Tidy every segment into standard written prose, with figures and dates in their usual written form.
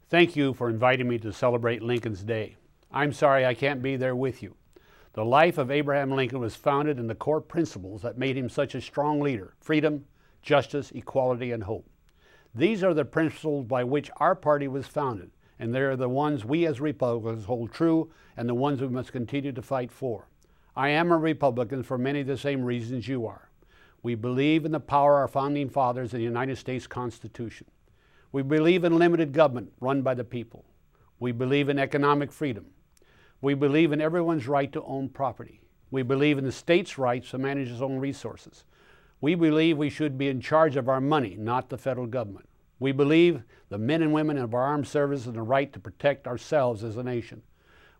Thank you for inviting me to celebrate Lincoln's Day. I'm sorry I can't be there with you. The life of Abraham Lincoln was founded in the core principles that made him such a strong leader: freedom, justice, equality, and hope. These are the principles by which our party was founded, and they're the ones we as Republicans hold true and the ones we must continue to fight for. I am a Republican for many of the same reasons you are. We believe in the power of our founding fathers in the United States Constitution. We believe in limited government run by the people. We believe in economic freedom. We believe in everyone's right to own property. We believe in the state's rights to manage its own resources. We believe we should be in charge of our money, not the federal government. We believe the men and women of our armed services and the right to protect ourselves as a nation.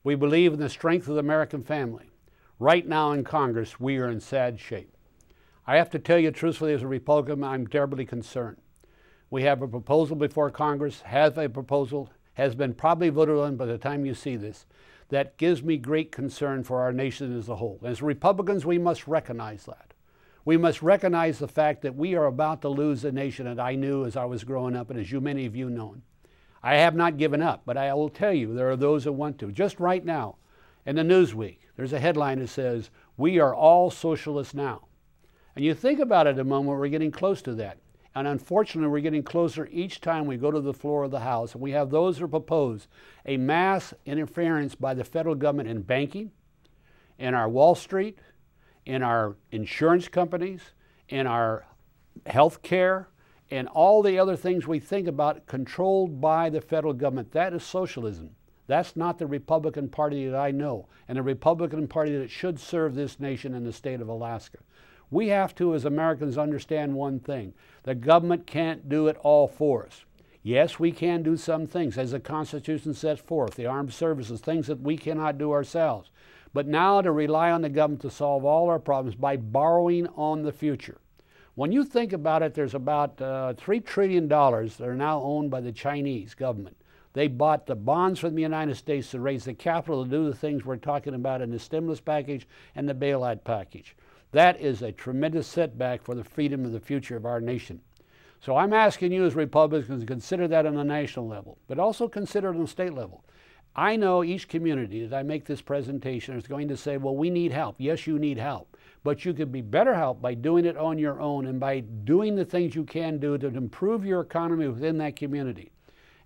We believe in the strength of the American family. Right now in Congress, we are in sad shape. I have to tell you truthfully, as a Republican, I'm terribly concerned. We have a proposal before Congress, has been probably voted on by the time you see this, that gives me great concern for our nation as a whole. As Republicans, we must recognize that. We must recognize the fact that we are about to lose a nation that I knew as I was growing up and as many of you know. I have not given up, but I will tell you there are those that want to. Just right now, in the Newsweek, there's a headline that says, "We are all socialists now." And you think about it a moment, we're getting close to that. And unfortunately, we're getting closer each time we go to the floor of the House. And we have those who propose a mass interference by the federal government in banking, in our Wall Street, in our insurance companies, in our health care, and all the other things we think about controlled by the federal government. That is socialism. That's not the Republican Party that I know, and the Republican Party that should serve this nation and the state of Alaska. We have to, as Americans, understand one thing. The government can't do it all for us. Yes, we can do some things, as the Constitution sets forth, the armed services, things that we cannot do ourselves. But now to rely on the government to solve all our problems by borrowing on the future. When you think about it, there's about $3 trillion that are now owned by the Chinese government. They bought the bonds from the United States to raise the capital to do the things we're talking about in the stimulus package and the bailout package. That is a tremendous setback for the freedom of the future of our nation. So I'm asking you as Republicans to consider that on a national level, but also consider it on the state level. I know each community, as I make this presentation, is going to say, well, we need help. Yes, you need help. But you could be better helped by doing it on your own and by doing the things you can do to improve your economy within that community.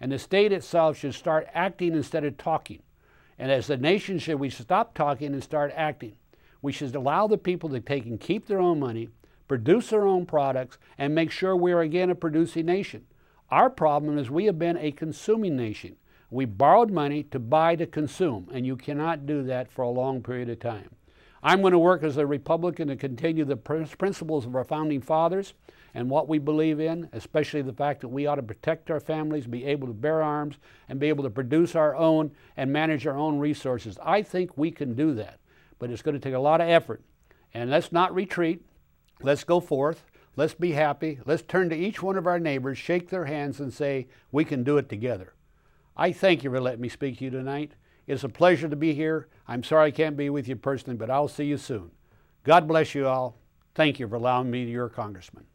And the state itself should start acting instead of talking. And as a nation, we should stop talking and start acting. We should allow the people to take and keep their own money, produce their own products, and make sure we are again a producing nation. Our problem is we have been a consuming nation. We borrowed money to buy to consume, and you cannot do that for a long period of time. I'm going to work as a Republican to continue the principles of our founding fathers and what we believe in, especially the fact that we ought to protect our families, be able to bear arms, and be able to produce our own and manage our own resources. I think we can do that, but it's going to take a lot of effort. And let's not retreat. Let's go forth. Let's be happy. Let's turn to each one of our neighbors, shake their hands, and say, we can do it together. I thank you for letting me speak to you tonight. It's a pleasure to be here. I'm sorry I can't be with you personally, but I'll see you soon. God bless you all. Thank you for allowing me to be your congressman.